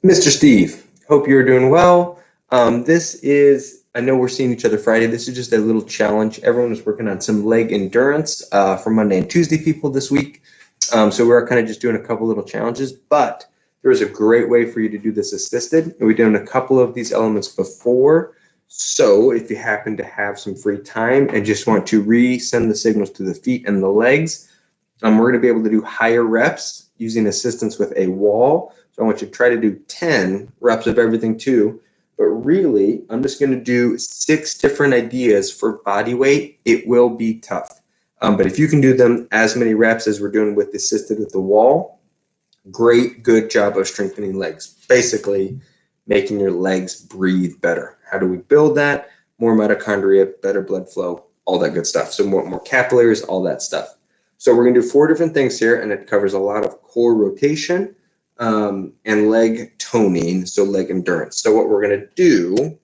Mr. Steve, hope you're doing well. I know we're seeing each other Friday. This is just a little challenge. Everyone is working on some leg endurance for Monday and Tuesday people this week. So we're kind of just doing a couple little challenges, but there is a great way for you to do this assisted. And we've done a couple of these elements before. So if you happen to have some free time and just want to resend the signals to the feet and the legs, we're going to be able to do higher reps using assistance with a wall. So I want you to try to do 10 reps of everything too. But really, I'm just going to do 6 different ideas for body weight. It will be tough. But if you can do them as many reps as we're doing with assisted with the wall, good job of strengthening legs. Basically, making your legs breathe better. How do we build that? More mitochondria, better blood flow, all that good stuff. So more capillaries, all that stuff. So we're going to do 4 different things here, and it covers a lot of core rotation and leg toning, so leg endurance. So what we're going to do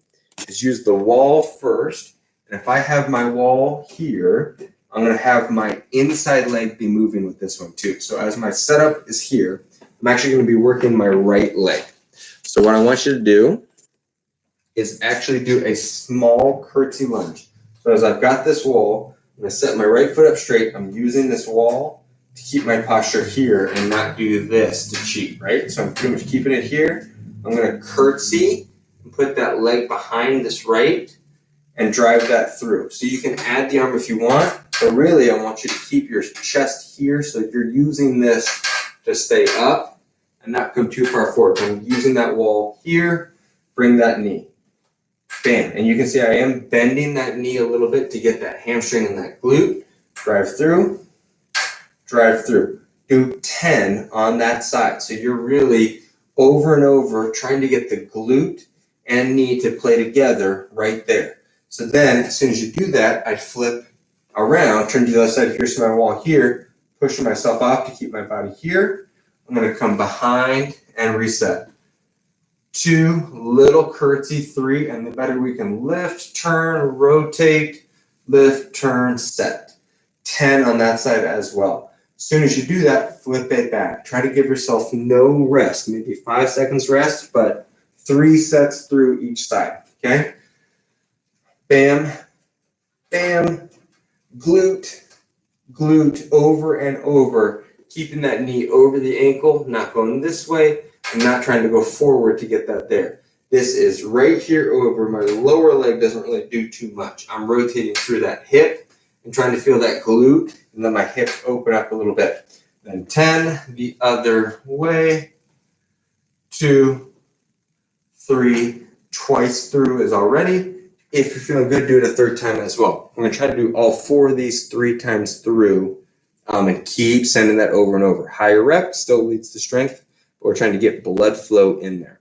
is use the wall first. And if I have my wall here, I'm going to have my inside leg be moving with this one too. So as my setup is here, I'm actually going to be working my right leg. So what I want you to do is actually do a small curtsy lunge. So as I've got this wall, I'm going to set my right foot up straight. I'm using this wall to keep my posture here and not do this to cheat, right? So I'm pretty much keeping it here. I'm going to curtsy and put that leg behind this right and drive that through. So you can add the arm if you want, but really I want you to keep your chest here so you're using this to stay up and not come too far forward. I'm using that wall here, bring that knee. Bam. And you can see I am bending that knee a little bit to get that hamstring and that glute. Drive through, drive through. Do 10 on that side. So you're really over and over trying to get the glute and knee to play together right there. So then as soon as you do that, I flip around, turn to the other side. Here's my wall here, pushing myself off to keep my body here. I'm going to come behind and reset. 2, little curtsy, 3, and the better we can lift, turn, rotate, lift, turn, set. 10 on that side as well. As soon as you do that, flip it back. Try to give yourself no rest, maybe 5 seconds rest, but 3 sets through each side, okay? Bam, bam, glute, glute, over and over, keeping that knee over the ankle, not going this way, and not trying to go forward to get that there. This is right here over. My lower leg doesn't really do too much. I'm rotating through that hip and trying to feel that glute and let my hips open up a little bit. Then 10 the other way. 2, 3, twice through is already. If you're feeling good, do it a 3rd time as well. I'm going to try to do all 4 of these 3 times through and keep sending that over and over. Higher rep still leads to strength. We're trying to get blood flow in there.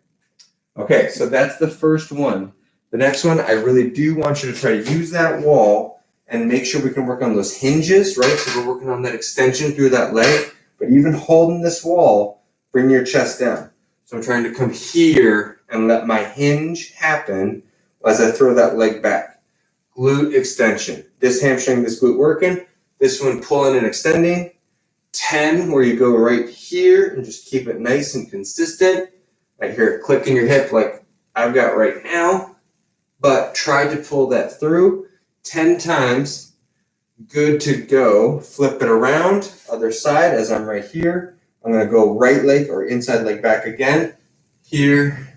Okay, so that's the first one. The next one, I really do want you to try to use that wall and make sure we can work on those hinges, right? So we're working on that extension through that leg, but even holding this wall, bring your chest down. So I'm trying to come here and let my hinge happen as I throw that leg back. Glute extension. This hamstring, this glute working. This one pulling and extending. 10 where you go right here and just keep it nice and consistent. I hear it click in your hip like I've got right now, but try to pull that through 10 times. Good to go. Flip it around, other side as I'm right here. I'm going to go right leg or inside leg back again. Here,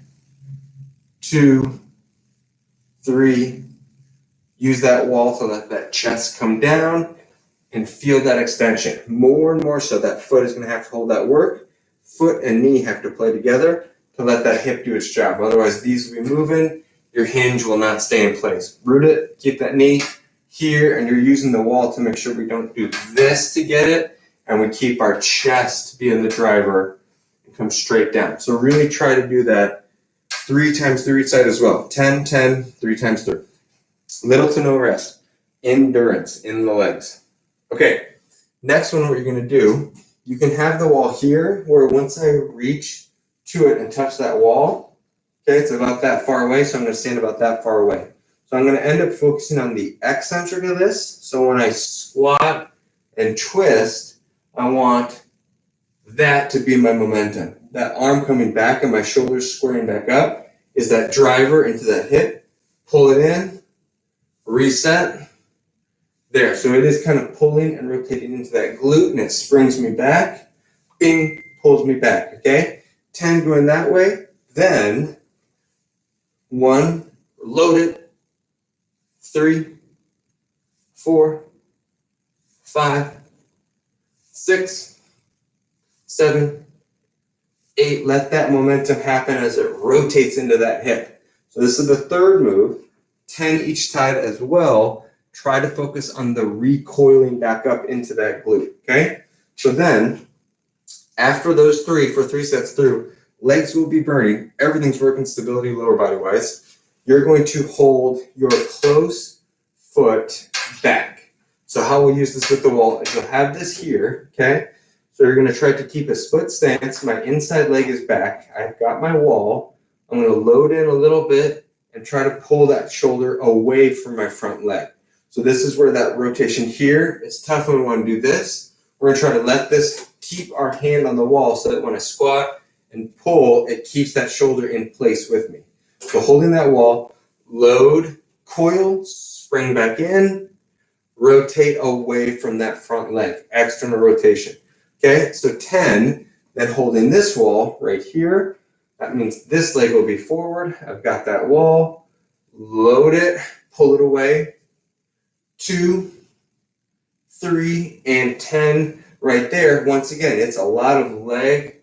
2, 3. Use that wall to let that chest come down. And feel that extension. More and more so, that foot is going to have to hold that work. Foot and knee have to play together to let that hip do its job. Otherwise, these will be moving. Your hinge will not stay in place. Root it, keep that knee here, and you're using the wall to make sure we don't do this to get it, and we keep our chest being the driver and come straight down. So really try to do that 3 times through each side as well. 10, 10, 3 times through. Little to no rest. Endurance in the legs. Okay, next one, what you're going to do, you can have the wall here where once I reach to it and touch that wall, okay, it's about that far away, so I'm going to stand about that far away. So I'm going to end up focusing on the eccentric of this. So when I squat and twist, I want that to be my momentum. That arm coming back and my shoulders squaring back up is that driver into that hip. Pull it in, reset, there. So it is kind of pulling and rotating into that glute, and it springs me back, bing, pulls me back, okay? 10 going that way, then 1, load it, 3, 4, 5, 6, 7, 8. Let that momentum happen as it rotates into that hip. So this is the third move. 10 each side as well. Try to focus on the recoiling back up into that glute, okay? So then, after those 3, for 3 sets through, legs will be burning. Everything's working stability lower body wise. You're going to hold your close foot back. So how we'll use this with the wall is you'll have this here, okay? So you're going to try to keep a split stance. My inside leg is back. I've got my wall. I'm going to load in a little bit and try to pull that shoulder away from my front leg. So this is where that rotation here is tough when we want to do this. We're going to try to let this keep our hand on the wall so that when I squat and pull, it keeps that shoulder in place with me. So holding that wall, load, coil, spring back in, rotate away from that front leg, external rotation. Okay, so 10, then holding this wall right here. That means this leg will be forward. I've got that wall, load it, pull it away. 2, 3, and 10 right there. Once again, it's a lot of leg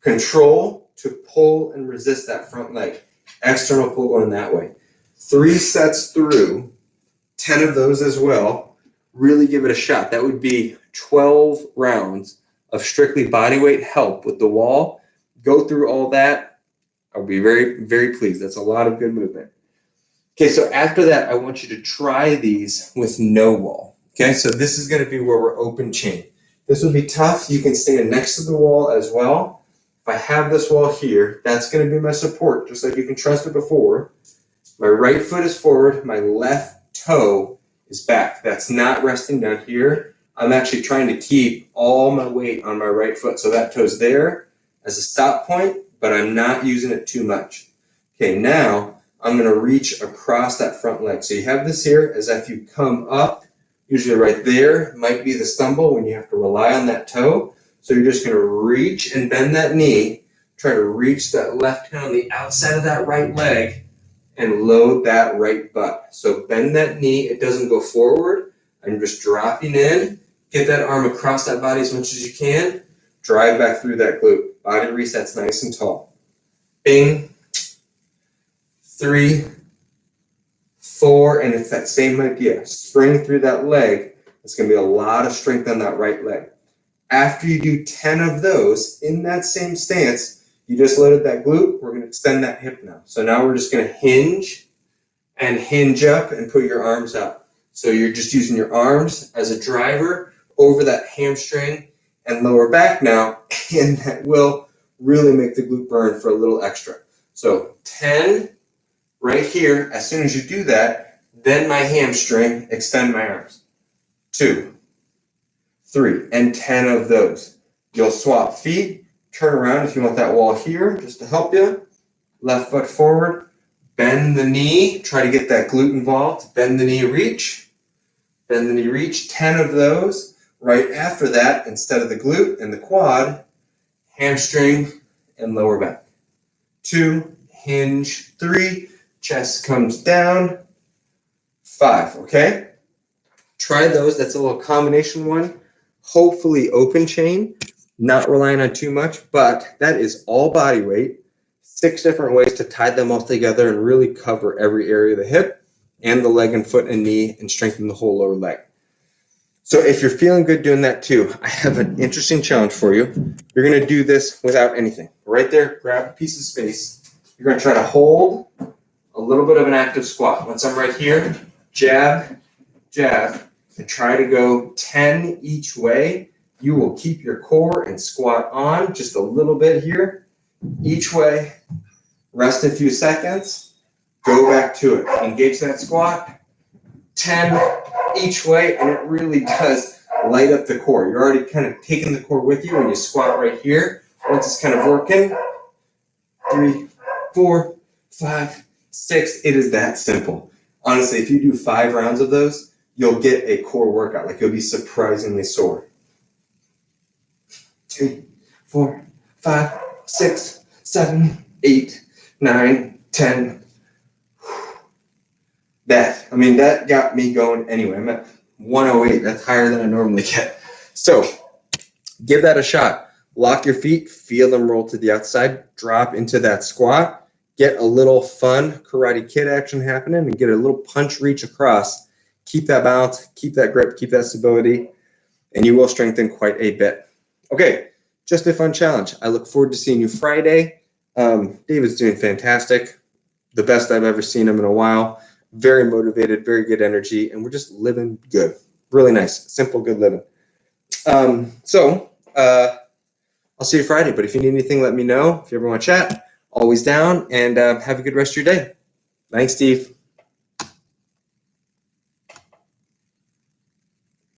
control to pull and resist that front leg. External pull going that way. 3 sets through, 10 of those as well. Really give it a shot. That would be 12 rounds of strictly body weight help with the wall. Go through all that. I'll be very, very pleased. That's a lot of good movement. Okay, so after that, I want you to try these with no wall. Okay, so this is going to be where we're open chain. This will be tough. You can stand next to the wall as well. If I have this wall here, that's going to be my support, just like you can trust it before. My right foot is forward. My left toe is back. That's not resting down here. I'm actually trying to keep all my weight on my right foot. So that toe's there as a stop point, but I'm not using it too much. Okay, now I'm going to reach across that front leg. So you have this here as if you come up, usually right there might be the stumble when you have to rely on that toe. So you're just going to reach and bend that knee, try to reach that left hand on the outside of that right leg and load that right butt. So bend that knee. It doesn't go forward. I'm just dropping in. Get that arm across that body as much as you can. Drive back through that glute. Body resets nice and tall. Bing. 3, 4, and it's that same idea. Spring through that leg. It's going to be a lot of strength on that right leg. After you do 10 of those in that same stance, you just loaded that glute. We're going to extend that hip now. So now we're just going to hinge and hinge up and put your arms up. So you're just using your arms as a driver over that hamstring and lower back now, and that will really make the glute burn for a little extra. So 10 right here. As soon as you do that, then my hamstring, extend my arms. 2, 3, and 10 of those. You'll swap feet, turn around if you want that wall here, just to help you. Left foot forward, bend the knee, try to get that glute involved. Bend the knee, reach. Bend the knee, reach. 10 of those. Right after that, instead of the glute and the quad, hamstring and lower back. 2, hinge. 3, chest comes down. 5, okay? Try those. That's a little combination one. Hopefully open chain, not relying on too much, but that is all body weight. 6 different ways to tie them all together and really cover every area of the hip and the leg and foot and knee and strengthen the whole lower leg. So if you're feeling good doing that too, I have an interesting challenge for you. You're going to do this without anything. Right there, grab a piece of space. You're going to try to hold a little bit of an active squat. Once I'm right here, jab, jab, and try to go 10 each way. You will keep your core and squat on just a little bit here, each way. Rest a few seconds. Go back to it. Engage that squat. 10 each way, and it really does light up the core. You're already kind of taking the core with you when you squat right here. Once it's kind of working, 3, 4, 5, 6. It is that simple. Honestly, if you do 5 rounds of those, you'll get a core workout. Like, you'll be surprisingly sore. 3, 4, 5, 6, 7, 8, 9, 10. That got me going anyway. I'm at 108. That's higher than I normally get. So give that a shot. Lock your feet, feel them roll to the outside, drop into that squat, get a little fun Karate Kid action happening, and get a little punch reach across. Keep that balance, keep that grip, keep that stability, and you will strengthen quite a bit. Okay, just a fun challenge. I look forward to seeing you Friday. David's doing fantastic. The best I've ever seen him in a while. Very motivated, very good energy, and we're just living good. Really nice, simple, good living. I'll see you Friday, but if you need anything, let me know. If you ever want to chat, always down, and have a good rest of your day. Thanks, Steve.